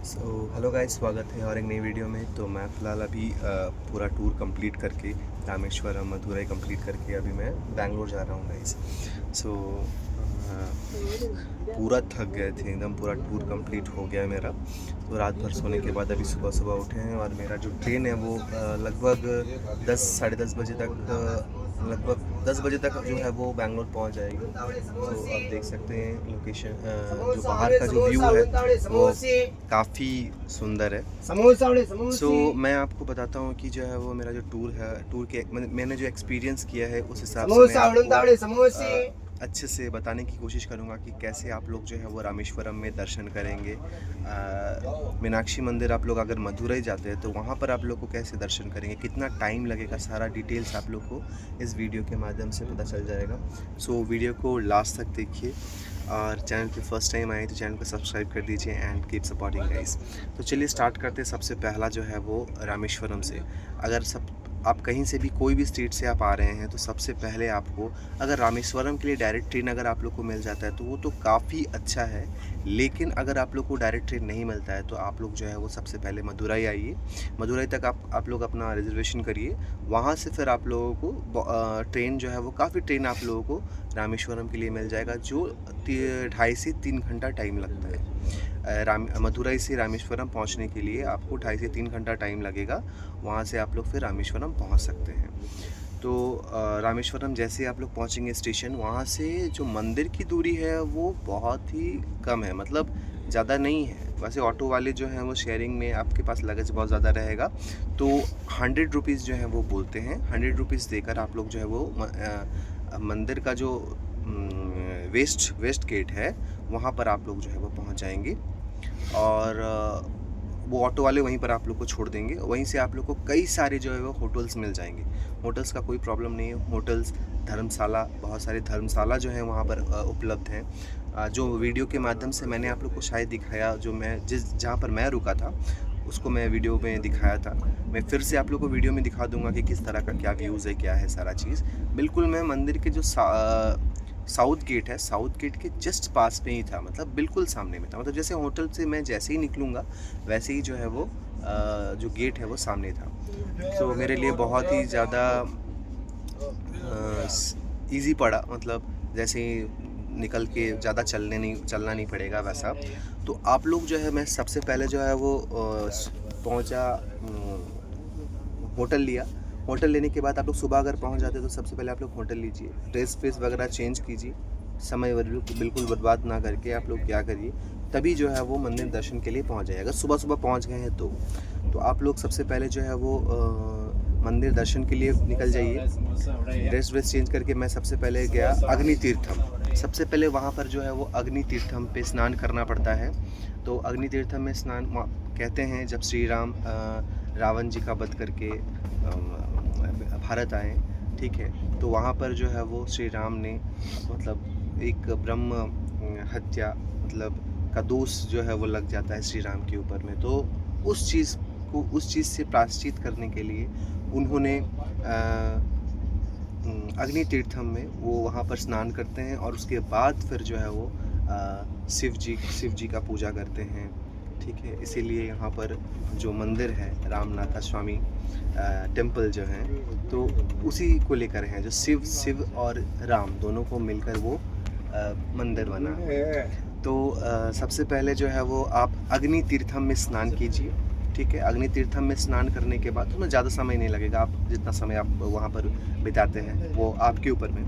Hello guys, स्वागत है और एक नई वीडियो में। तो मैं फ़िलहाल अभी पूरा टूर कंप्लीट करके रामेश्वरम मदुरई कंप्लीट करके अभी मैं बैंगलोर जा रहा हूँ गाइस। सो पूरा थक गए थे एकदम, पूरा टूर कंप्लीट हो गया मेरा। तो रात भर सोने के बाद अभी सुबह सुबह उठे हैं और मेरा जो ट्रेन है वो लगभग 10 साढ़े 10 बजे तक लगभग 10 बजे तक जो है वो बैंगलोर पहुंच जाएगी। तो आप देख सकते हैं लोकेशन, जो बाहर का जो व्यू है वो काफ़ी सुंदर है। मैं आपको बताता हूँ कि जो है वो मेरा जो टूर है, टूर के मैंने जो एक्सपीरियंस किया है उस हिसाब से मैं आपको अच्छे से बताने की कोशिश करूँगा कि कैसे आप लोग जो है वो रामेश्वरम में दर्शन करेंगे। मीनाक्षी मंदिर आप लोग अगर मदुरई जाते हैं तो वहाँ पर आप लोग को कैसे दर्शन करेंगे, कितना टाइम लगेगा, सारा डिटेल्स आप लोग को इस वीडियो के माध्यम से पता चल जाएगा। सो वीडियो को लास्ट तक देखिए और चैनल पे फर्स्ट टाइम आए तो चैनल को सब्सक्राइब कर दीजिए एंड कीप सपोर्टिंग गाइस। तो चलिए स्टार्ट करते हैं। सबसे पहला जो है वो रामेश्वरम से। अगर आप कहीं से भी कोई भी स्टेट से आप आ रहे हैं तो सबसे पहले आपको अगर रामेश्वरम के लिए डायरेक्ट ट्रेन अगर आप लोग को मिल जाता है तो वो तो काफ़ी अच्छा है। लेकिन अगर आप लोग को डायरेक्ट ट्रेन नहीं मिलता है तो आप लोग जो है वो सबसे पहले मदुरई आइए। मदुरई तक आप लोग अपना रिजर्वेशन करिए। वहाँ से फिर आप लोगों को ट्रेन जो है वो काफ़ी ट्रेन आप लोगों को रामेश्वरम के लिए मिल जाएगा, जो 2.5 से 3 घंटा टाइम लगता है। मदुरई से रामेश्वरम पहुंचने के लिए आपको 2.5 से 3 घंटा टाइम लगेगा। वहां से आप लोग फिर रामेश्वरम पहुंच सकते हैं। तो रामेश्वरम जैसे आप लोग पहुंचेंगे स्टेशन, वहां से जो मंदिर की दूरी है वो बहुत ही कम है, मतलब ज़्यादा नहीं है। वैसे ऑटो वाले जो हैं वो शेयरिंग में आपके पास लगेज बहुत ज़्यादा रहेगा तो 100 रुपीज़ जो है वो बोलते हैं। 100 रुपीज़ देकर आप लोग जो है वो मंदिर का जो वेस्ट गेट है वहाँ पर आप लोग जो है वो पहुँच जाएंगे और वो ऑटो वाले वहीं पर आप लोग को छोड़ देंगे। वहीं से आप लोग को कई सारे जो है वो होटल्स मिल जाएंगे। होटल्स का कोई प्रॉब्लम नहीं है। होटल्स, धर्मशाला, बहुत सारे धर्मशाला जो है वहाँ पर उपलब्ध हैं। जो वीडियो के माध्यम से मैंने आप लोग को शायद दिखाया, जो मैं जहाँ पर मैं रुका था उसको मैं वीडियो में दिखाया था। मैं फिर से आप लोग को वीडियो में दिखा दूंगा कि किस तरह का क्या व्यूज़ है, क्या है सारा चीज़। बिल्कुल मैं मंदिर के जो साउथ गेट है, साउथ गेट के जस्ट पास में ही था, मतलब बिल्कुल सामने में था। मतलब जैसे होटल से मैं जैसे ही निकलूँगा वैसे ही जो है वो जो गेट है वो सामने था। तो मेरे लिए बहुत ही ज़्यादा ईज़ी पड़ा, मतलब जैसे ही निकल के ज़्यादा चलना नहीं पड़ेगा वैसा। तो आप लोग जो है, मैं सबसे पहले जो है वो पहुंचा, होटल लिया। होटल लेने के बाद आप लोग सुबह अगर पहुंच जाते तो सबसे पहले आप लोग होटल लीजिए, ड्रेस फ्रेस वगैरह चेंज कीजिए। समय बिल्कुल बर्बाद ना करके आप लोग क्या करिए, तभी जो है वो मंदिर दर्शन के लिए पहुंच जाए। अगर सुबह सुबह पहुंच गए हैं तो आप लोग सबसे पहले जो है वो मंदिर दर्शन के लिए निकल जाइए। ड्रेस चेंज करके मैं सबसे पहले गया अग्नि तीर्थम। सबसे पहले वहाँ पर जो है वो अग्नि तीर्थम पे स्नान करना पड़ता है। तो अग्नि तीर्थम में स्नान कहते हैं जब श्री राम रावण जी का वध करके भारत आए, ठीक है। तो वहाँ पर जो है वो श्री राम ने मतलब एक ब्रह्म हत्या मतलब का दोष जो है वो लग जाता है श्री राम के ऊपर में। तो उस चीज़ से प्रायश्चित करने के लिए उन्होंने अग्नि तीर्थम में वो वहाँ पर स्नान करते हैं और उसके बाद फिर जो है वो शिव जी का पूजा करते हैं, ठीक है। इसीलिए यहाँ पर जो मंदिर है रामनाथ स्वामी टेम्पल जो है, तो उसी को लेकर हैं, जो शिव और राम दोनों को मिलकर वो मंदिर बना। तो सबसे पहले जो है वो आप अग्नि तीर्थम में स्नान कीजिए, ठीक है। अग्नि तीर्थम में स्नान करने के बाद उसमें ज़्यादा समय नहीं लगेगा, आप जितना समय आप वहाँ पर बिताते हैं वो आपके ऊपर में।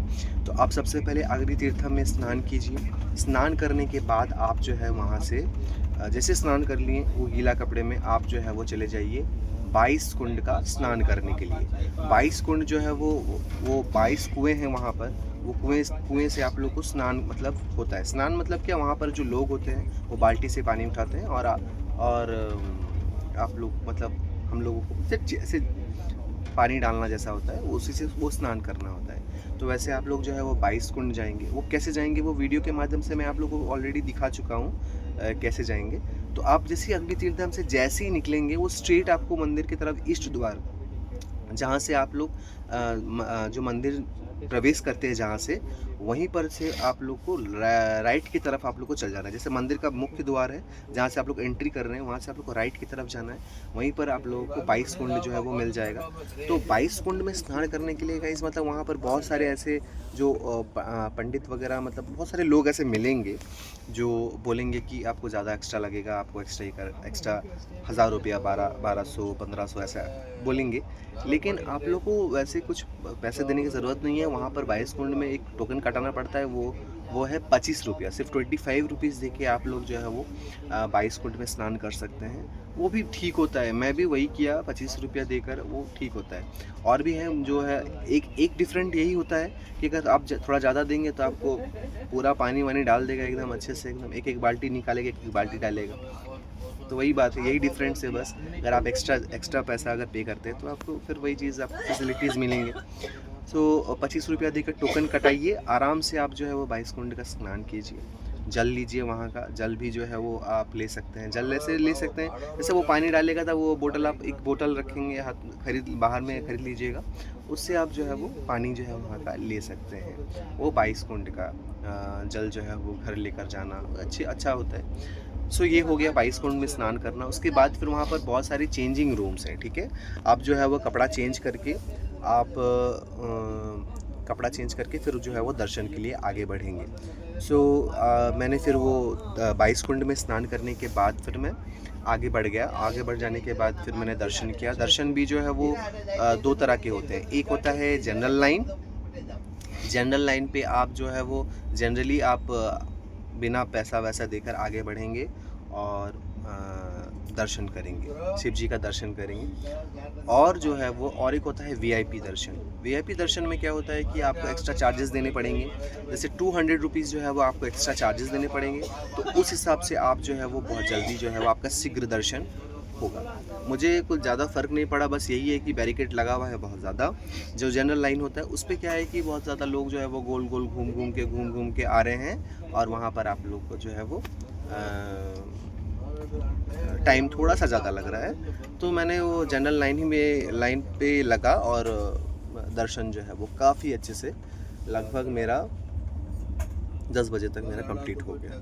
तो आप सबसे पहले अग्नि तीर्थम में स्नान कीजिए। स्नान करने के बाद आप जो है वहाँ से जैसे स्नान कर लिए वो गीला कपड़े में आप जो है वो चले जाइए 22 कुंड का स्नान करने के लिए। 22 कुंड जो है वो 22 कुएँ हैं वहाँ पर। वो कुएँ से आप लोग को स्नान मतलब होता है। स्नान मतलब क्या, वहाँ पर जो लोग होते हैं वो बाल्टी से पानी उठाते हैं और आप लोग मतलब हम लोगों को जैसे पानी डालना जैसा होता है उसी से वो स्नान करना होता है। तो वैसे आप लोग जो है वो 22 कुंड जाएंगे। वो कैसे जाएंगे वो वीडियो के माध्यम से मैं आप लोगों को ऑलरेडी दिखा चुका हूँ कैसे जाएंगे। तो आप जैसे ही अग्नि तीर्थम से जैसे ही निकलेंगे वो स्ट्रेट आपको मंदिर की तरफ ईस्ट द्वार, जहाँ से आप लोग जो मंदिर प्रवेश करते हैं जहाँ से, वहीं पर से आप लोग को राइट की तरफ आप लोग को चल जाना है। जैसे मंदिर का मुख्य द्वार है जहाँ से आप लोग एंट्री कर रहे हैं, वहाँ से आप लोग को राइट की तरफ जाना है। वहीं पर आप लोगों को 22 कुंड जो है वो मिल जाएगा। तो 22 कुंड में स्नान करने के लिए गाइस मतलब वहाँ पर बहुत सारे ऐसे जो पंडित वगैरह मतलब बहुत सारे लोग ऐसे मिलेंगे जो बोलेंगे कि आपको ज़्यादा एक्स्ट्रा लगेगा, आपको एक्स्ट्रा 1000 रुपया 1200 1500 ऐसा बोलेंगे। लेकिन आप लोग को वैसे कुछ पैसे देने की ज़रूरत नहीं है। वहाँ पर 22 कुंड में एक टोकन कटाना पड़ता है, वो है 25 रुपया। सिर्फ 25 रुपीज़ दे के आप लोग जो है वो 22 कुंड में स्नान कर सकते हैं। वो भी ठीक होता है, मैं भी वही किया, 25 रुपया देकर, वो ठीक होता है। और भी है जो है एक डिफरेंट यही होता है कि अगर आप थोड़ा ज़्यादा देंगे तो आपको पूरा पानी वानी डाल देगा एकदम अच्छे से, एकदम एक बाल्टी निकालेगा, एक बाल्टी डालेगा। तो वही बात है, यही डिफरेंस है बस। अगर आप एक्स्ट्रा पैसा अगर पे करते हैं तो आपको फिर वही चीज़, आपको फैसिलिटीज़ मिलेंगे। सो 25 रुपया देकर टोकन कटाइए, आराम से आप जो है वो 22 कुंड का स्नान कीजिए। जल लीजिए, वहाँ का जल भी जो है वो आप ले सकते हैं। जल ऐसे ले सकते हैं जैसे वो पानी डालेगा था, वो बोतल आप एक बोतल रखेंगे हाथ बाहर में खरीद लीजिएगा, उससे आप जो है वो पानी जो है वहाँ का ले सकते हैं। वो 22 कुंड का जल जो है वो घर लेकर जाना अच्छा होता है। सो ये हो गया 22 कुंड में स्नान करना। उसके बाद फिर वहाँ पर बहुत सारी चेंजिंग रूम्स हैं, ठीक है। आप जो है वो कपड़ा चेंज करके फिर जो है वो दर्शन के लिए आगे बढ़ेंगे। सो मैंने फिर वो 22 कुंड में स्नान करने के बाद फिर मैं आगे बढ़ गया। आगे बढ़ जाने के बाद फिर मैंने दर्शन किया। दर्शन भी जो है वो 2 तरह के होते हैं। एक होता है जनरल लाइन पे आप जो है वो जनरली आप बिना पैसा वैसा देकर आगे बढ़ेंगे और दर्शन करेंगे, शिव जी का दर्शन करेंगे। और जो है वो और एक होता है वीआईपी दर्शन। वीआईपी दर्शन में क्या होता है कि आपको एक्स्ट्रा चार्जेस देने पड़ेंगे। जैसे 200 रुपीज़ जो है वो आपको एक्स्ट्रा चार्जेस देने पड़ेंगे। तो उस हिसाब से आप जो है वो बहुत जल्दी जो है वो आपका शीघ्र दर्शन होगा। मुझे कुछ ज़्यादा फ़र्क नहीं पड़ा, बस यही है कि बैरिकेड लगा हुआ है बहुत ज़्यादा। जो जनरल लाइन होता है उस पर क्या है कि बहुत ज़्यादा लोग जो है वो गोल गोल घूम के आ रहे हैं, और वहाँ पर आप लोग को जो है वो टाइम थोड़ा सा ज़्यादा लग रहा है। तो मैंने वो जनरल लाइन पे लगा और दर्शन जो है वो काफ़ी अच्छे से, लगभग मेरा 10 बजे तक मेरा कंप्लीट हो गया।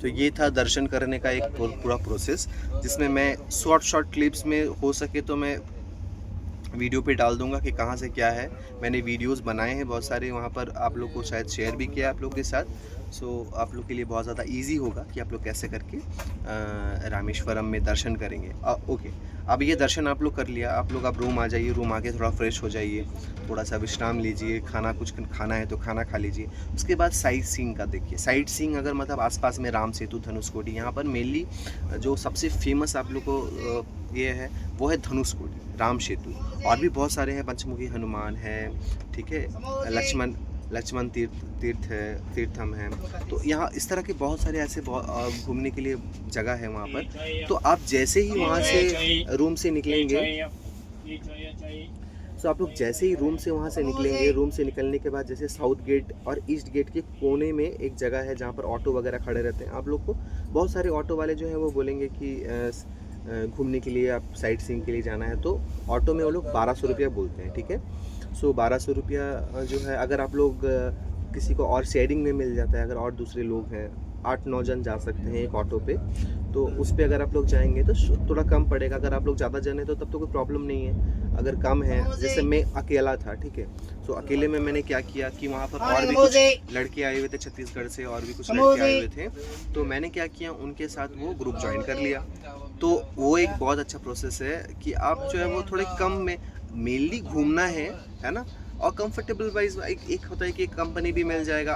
तो ये था दर्शन करने का एक पूरा प्रोसेस, जिसमें मैं शॉर्ट क्लिप्स में हो सके तो मैं वीडियो पे डाल दूंगा कि कहाँ से क्या है। मैंने वीडियोस बनाए हैं बहुत सारे, वहाँ पर आप लोग को शायद शेयर भी किया आप लोग के साथ। सो आप लोग के लिए बहुत ज़्यादा इजी होगा कि आप लोग कैसे करके रामेश्वरम में दर्शन करेंगे। ओके, अब ये दर्शन आप लोग कर लिया, आप लोग अब रूम आ जाइए। रूम आके थोड़ा फ्रेश हो जाइए, थोड़ा सा विश्राम लीजिए, कुछ खाना है तो खाना खा लीजिए। उसके बाद साइट सीइंग का देखिए। साइट सीइंग अगर मतलब आसपास में राम सेतु, धनुषकोडी, यहाँ पर मेनली जो सबसे फेमस आप लोग को ये है वो है धनुषकोडी, राम सेतु। और भी बहुत सारे हैं, पंचमुखी हनुमान है, ठीक है, लक्ष्मण तीर्थम है। तो यहाँ इस तरह के बहुत सारे ऐसे घूमने के लिए जगह है वहाँ पर। तो आप जैसे ही वहाँ से रूम से निकलेंगे, तो आप लोग जैसे ही रूम से वहाँ से निकलेंगे, रूम से निकलने के बाद जैसे साउथ गेट और ईस्ट गेट के कोने में एक जगह है जहाँ पर ऑटो वगैरह खड़े रहते हैं। आप लोग को बहुत सारे ऑटो वाले जो है वो बोलेंगे कि घूमने के लिए, आप साइट सीइंग के लिए जाना है, तो ऑटो में वो लोग 1200 रुपया बोलते हैं, ठीक है। सो 1200 रुपया जो है, अगर आप लोग किसी को और शेयरिंग में मिल जाता है, अगर और दूसरे लोग हैं, 8-9 जन जा सकते हैं एक ऑटो पे, तो उस पर अगर आप लोग जाएंगे तो थोड़ा कम पड़ेगा। अगर आप लोग ज़्यादा जने तो तब तो कोई प्रॉब्लम नहीं है। अगर कम है, जैसे मैं अकेला था, ठीक है, तो अकेले में मैंने क्या किया कि वहाँ पर और भी कुछ लड़के आए हुए थे छत्तीसगढ़ से, और भी कुछ लड़के आए हुए थे, तो मैंने क्या किया, उनके साथ वो ग्रुप ज्वाइन कर लिया। तो वो एक बहुत अच्छा प्रोसेस है कि आप जो है वो थोड़े कम में मेनली घूमना है ना। और कंफर्टेबल वाइज एक होता है कि कंपनी भी मिल जाएगा,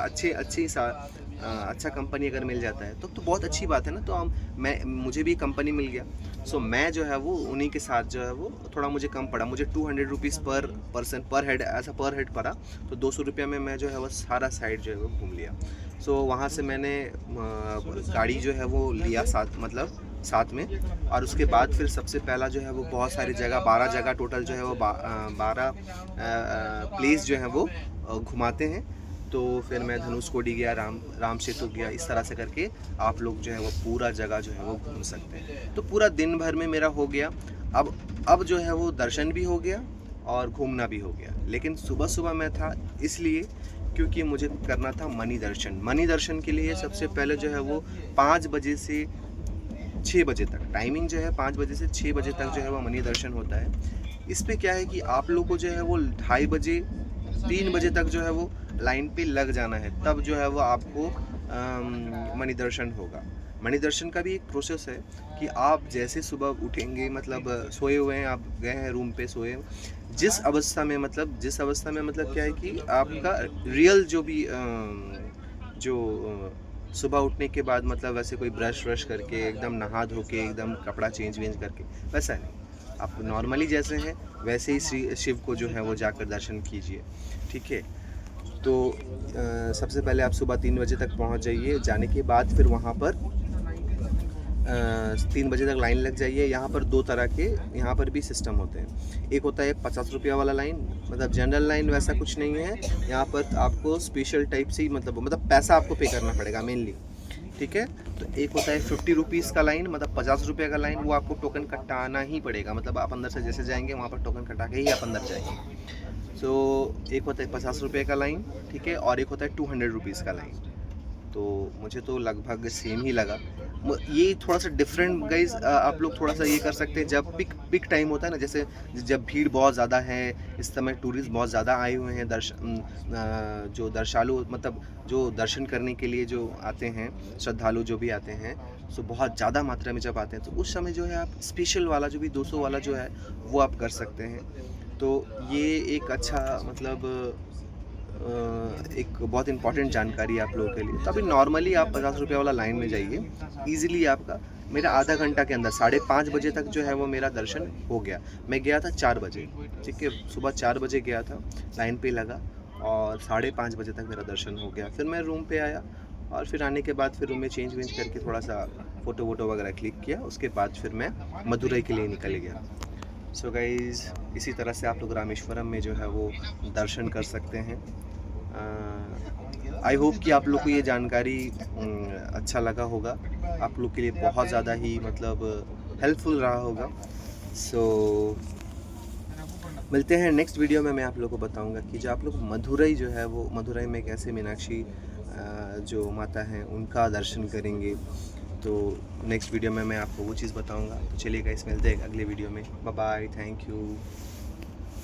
अच्छा कंपनी अगर मिल जाता है तो बहुत अच्छी बात है ना। तो मुझे भी कंपनी मिल गया। सो मैं जो है वो उन्हीं के साथ जो है वो थोड़ा मुझे कम पड़ा। मुझे 200 रुपीज़ पर पर्सन पर हेड ऐसा पर हेड पड़ा। तो 200 रुपया में मैं जो है वो सारा साइड जो है वो घूम लिया। सो वहाँ से मैंने गाड़ी जो है वो लिया साथ में। और उसके बाद फिर सबसे पहला जो है वो बहुत सारी जगह, 12 जगह टोटल जो है वो 12 प्लेस जो है वो घुमाते हैं। तो फिर मैं धनुषकोडी गया, राम सेतु गया। इस तरह से करके आप लोग जो है वो पूरा जगह जो है वो घूम सकते हैं। तो पूरा दिन भर में मेरा हो गया। अब जो है वो दर्शन भी हो गया और घूमना भी हो गया। लेकिन सुबह मैं था इसलिए क्योंकि मुझे करना था मणि दर्शन। मणि दर्शन के लिए सबसे पहले जो है वो 5 बजे से 6 बजे तक टाइमिंग जो है, 5 बजे से 6 बजे तक जो है वो मणि दर्शन होता है। इस पे क्या है कि आप लोग को जो है वो 2:30 बजे 3 बजे तक जो है वो लाइन पे लग जाना है, तब जो है वो आपको मणि दर्शन होगा। मणि दर्शन का भी एक प्रोसेस है कि आप जैसे सुबह उठेंगे, मतलब सोए हुए हैं, आप गए हैं रूम पे सोए, जिस अवस्था में मतलब क्या है कि आपका रियल जो भी जो सुबह उठने के बाद मतलब वैसे कोई ब्रश व्रश करके एकदम नहा धो के एकदम कपड़ा चेंज वेंज करके, वैसा नहीं, आप नॉर्मली जैसे हैं वैसे ही श्री शिव को जो है वो जाकर दर्शन कीजिए। ठीक है, तो सबसे पहले आप सुबह 3 बजे तक पहुंच जाइए। जाने के बाद फिर वहां पर 3 बजे तक लाइन लग जाइए। यहाँ पर 2 तरह के यहाँ पर भी सिस्टम होते हैं। एक होता है 50 रुपया वाला लाइन, मतलब जनरल लाइन वैसा कुछ नहीं है। यहाँ पर आपको स्पेशल टाइप से ही मतलब पैसा आपको पे करना पड़ेगा मेनली। ठीक है, तो एक होता है 50 रुपीज़ का लाइन, मतलब 50 रुपये का लाइन, वो आपको टोकन कटाना ही पड़ेगा। मतलब आप अंदर से जैसे जाएंगे वहाँ पर टोकन कटा के ही आप अंदर जाएंगे। सो एक होता है 50 रुपये का लाइन, ठीक है, और एक होता है 200 रुपीज़ का लाइन। तो मुझे तो लगभग सेम ही लगा। ये थोड़ा सा डिफरेंट गाइज, आप लोग थोड़ा सा ये कर सकते हैं जब पिक टाइम होता है ना, जैसे जब भीड़ बहुत ज़्यादा है, इस समय टूरिस्ट बहुत ज़्यादा आए हुए हैं, जो दर्शालु मतलब जो दर्शन करने के लिए जो आते हैं, श्रद्धालु जो भी आते हैं, सो बहुत ज़्यादा मात्रा में जब आते हैं, तो उस समय जो है आप स्पेशल वाला जो भी 200 वाला जो है वो आप कर सकते हैं। तो ये एक अच्छा मतलब एक बहुत इंपॉर्टेंट जानकारी है आप लोगों के लिए। तो अभी नॉर्मली आप 50 रुपये वाला लाइन में जाइए, ईजिली आपका मेरा आधा घंटा के अंदर 5:30 बजे तक जो है वो मेरा दर्शन हो गया। मैं गया था 4 बजे, ठीक है, सुबह 4 बजे गया था, लाइन पे लगा और 5:30 बजे तक मेरा दर्शन हो गया। फिर मैं रूम पे आया और फिर आने के बाद फिर रूम में चेंज वेंज करके थोड़ा सा फ़ोटो वोटो वगैरह क्लिक किया। उसके बाद फिर मैं मदुरई के लिए निकल गया। सो गाइज़, इसी तरह से आप लोग रामेश्वरम में जो है वो दर्शन कर सकते हैं। आई होप कि आप लोग को ये जानकारी अच्छा लगा होगा, आप लोग के लिए बहुत ज़्यादा ही मतलब हेल्पफुल रहा होगा। सो मिलते हैं नेक्स्ट वीडियो में। मैं आप लोग को बताऊंगा कि जो आप लोग मदुरई जो है वो मदुरई में कैसे मीनाक्षी जो माता हैं उनका दर्शन करेंगे। तो नेक्स्ट वीडियो में मैं आपको वो चीज़ बताऊंगा। तो चलिए गाइस, मिलते हैं अगले वीडियो में। Bye bye, thank you.